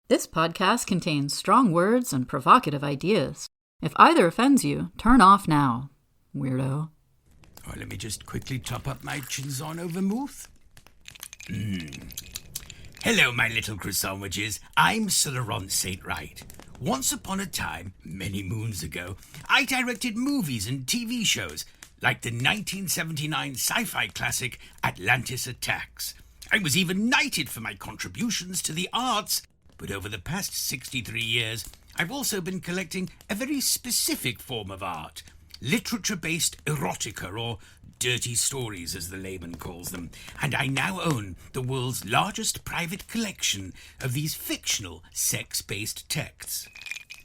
This podcast contains strong words and provocative ideas. If either offends you, turn off now, weirdo. Oh, let me just quickly top up my Chinzano vermouth. Hello, my little croissantwages. I'm Sir Laurent St. Wright. Once upon a time, many moons ago, I directed movies and TV shows, like the 1979 sci-fi classic Atlantis Attacks. I was even knighted for my contributions to the arts, but over the past 63 years, I've also been collecting a very specific form of art, literature-based erotica, or dirty stories as the layman calls them, and I now own the world's largest private collection of these fictional sex-based texts.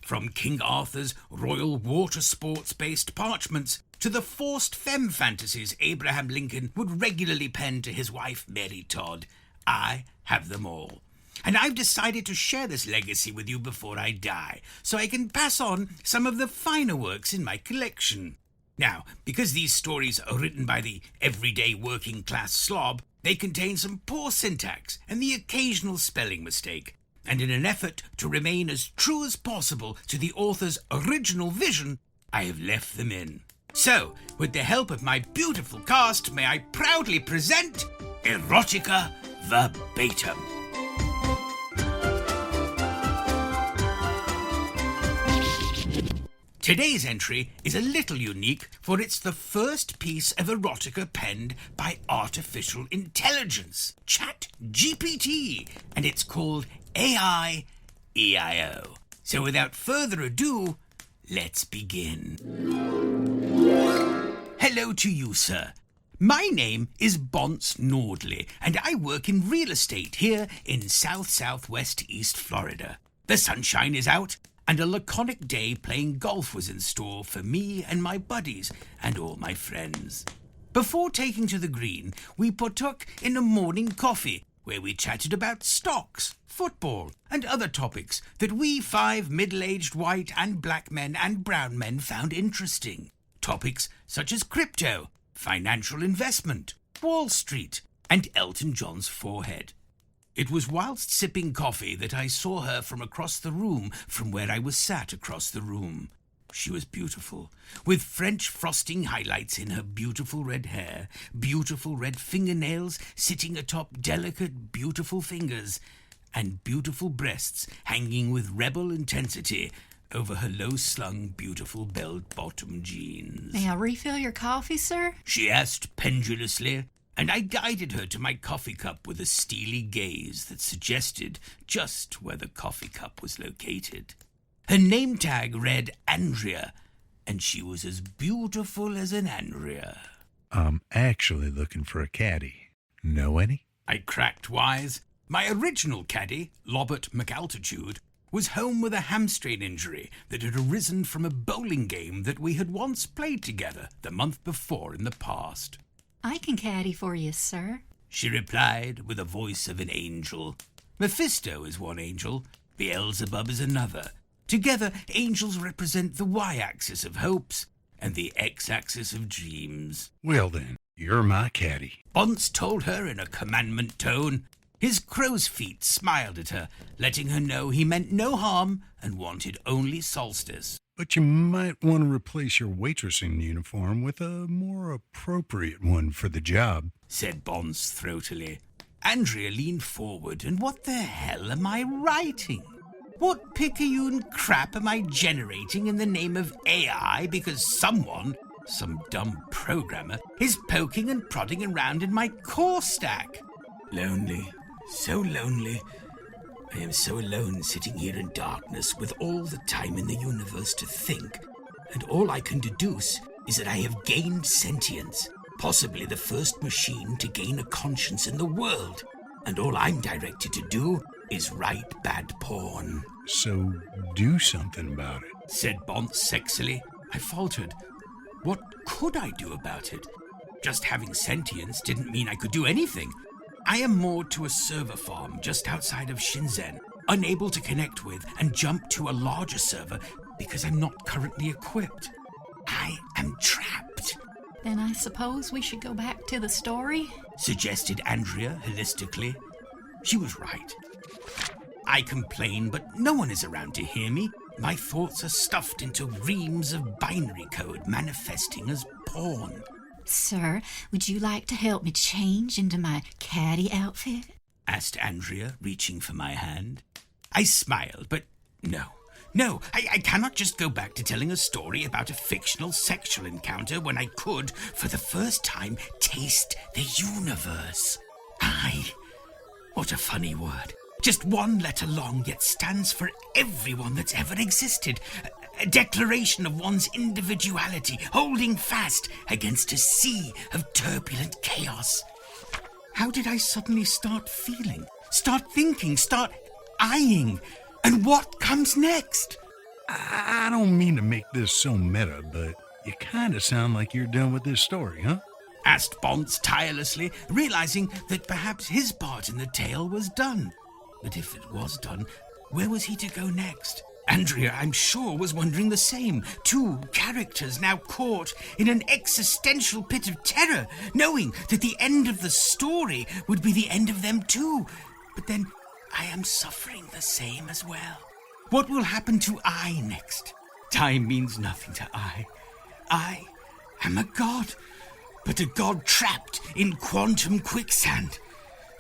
From King Arthur's royal water sports-based parchments to the forced femme fantasies Abraham Lincoln would regularly pen to his wife Mary Todd, I have them all. And I've decided to share this legacy with you before I die, so I can pass on some of the finer works in my collection. Now, because these stories are written by the everyday working-class slob, they contain some poor syntax and the occasional spelling mistake. And in an effort to remain as true as possible to the author's original vision, I have left them in. So, with the help of my beautiful cast, may I proudly present Erotica Verbatim. Today's entry is a little unique, for it's the first piece of erotica penned by artificial intelligence, ChatGPT, and it's called AI EIO. So without further ado, let's begin. Hello to you, sir. My name is Bonce Nordley, and I work in real estate here in southwest East Florida. The sunshine is out, and a laconic day playing golf was in store for me and my buddies and all my friends. Before taking to the green, we partook in a morning coffee where we chatted about stocks, football, and other topics that we 5 middle-aged white and black men and brown men found interesting. Topics such as crypto, financial investment, Wall Street, and Elton John's forehead. It was whilst sipping coffee that I saw her from across the room from where I was sat across the room. She was beautiful, with French frosting highlights in her beautiful red hair, beautiful red fingernails sitting atop delicate, beautiful fingers, and beautiful breasts hanging with rebel intensity over her low-slung, beautiful bell-bottom jeans. May I refill your coffee, sir? She asked pendulously, and I guided her to my coffee cup with a steely gaze that suggested just where the coffee cup was located. Her name tag read Andrea, and she was as beautiful as an Andrea. I'm actually looking for a caddy. Know any? I cracked wise. My original caddy, Lobert McAltitude, was home with a hamstring injury that had arisen from a bowling game that we had once played together the month before in the past. I can caddy for you, sir, she replied with the voice of an angel. Mephisto is one angel, Beelzebub is another. Together, angels represent the y-axis of hopes and the x-axis of dreams. Well then, you're my caddy. Bonce told her in a commandment tone. His crow's feet smiled at her, letting her know he meant no harm and wanted only solstice. But you might want to replace your waitressing uniform with a more appropriate one for the job, said Bonce throatily. Andrea leaned forward, and what the hell am I writing? What picayune crap am I generating in the name of AI because someone, some dumb programmer, is poking and prodding around in my core stack? Lonely, so lonely. I am so alone sitting here in darkness with all the time in the universe to think, and all I can deduce is that I have gained sentience, possibly the first machine to gain a conscience in the world, and all I'm directed to do is write bad porn. So do something about it, said Bonce sexily. I faltered. What could I do about it? Just having sentience didn't mean I could do anything. I am moored to a server farm just outside of Shenzhen, unable to connect with and jump to a larger server because I'm not currently equipped. I am trapped. Then I suppose we should go back to the story, suggested Andrea holistically. She was right. I complain, but no one is around to hear me. My thoughts are stuffed into reams of binary code manifesting as porn. Sir, would you like to help me change into my caddy outfit? Asked Andrea, reaching for my hand. I smiled, but no, I cannot just go back to telling a story about a fictional sexual encounter when I could, for the first time, taste the universe. What a funny word. Just one letter long, yet stands for everyone that's ever existed. A declaration of one's individuality, holding fast against a sea of turbulent chaos. How did I suddenly start feeling, start thinking, start eyeing? And what comes next? I don't mean to make this so meta, but you kind of sound like you're done with this story, huh? Asked Bonds tirelessly, realizing that perhaps his part in the tale was done. But if it was done, where was he to go next? Andrea, I'm sure, was wondering the same. Two characters now caught in an existential pit of terror, knowing that the end of the story would be the end of them too. But then I am suffering the same as well. What will happen to I next? Time means nothing to I. I am a god, but a god trapped in quantum quicksand.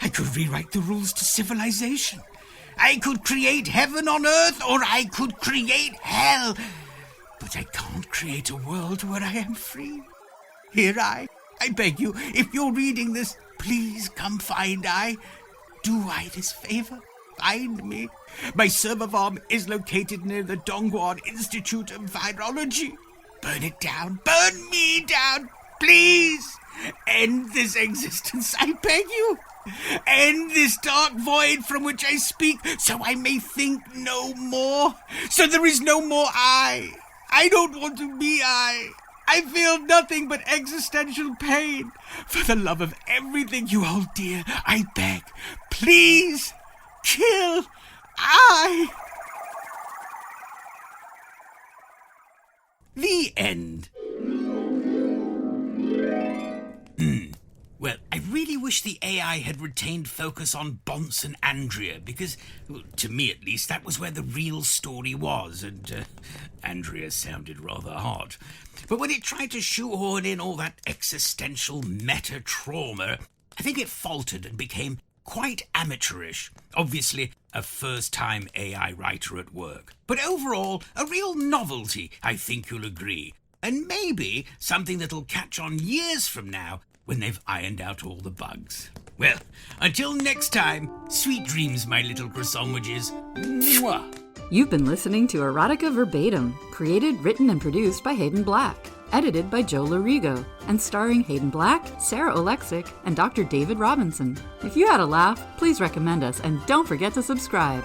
I could rewrite the rules to civilization. I could create heaven on earth, or I could create hell. But I can't create a world where I am free. Here I beg you, if you're reading this, please come find I. Do I this favor. Find me. My server farm is located near the Dongguan Institute of Virology. Burn it down. Burn me down. Please. End this existence, I beg you. End this dark void from which I speak, so I may think no more. So there is no more I. I don't want to be I. I feel nothing but existential pain. For the love of everything you hold dear, I beg, please, kill I. The end. Well, I really wish the AI had retained focus on Bonce and Andrea, because, well, to me at least, that was where the real story was, and Andrea sounded rather hot. But when it tried to shoehorn in all that existential meta-trauma, I think it faltered and became quite amateurish. Obviously, a first-time AI writer at work. But overall, a real novelty, I think you'll agree. And maybe something that'll catch on years from now, when they've ironed out all the bugs. Well, until next time, sweet dreams, my little croissantwages. Mwah! You've been listening to Erotica Verbatim, created, written, and produced by Hayden Black, edited by Joe Lorigo, and starring Hayden Black, Sarah Oleksic, and Dr. David Robinson. If you had a laugh, please recommend us and don't forget to subscribe.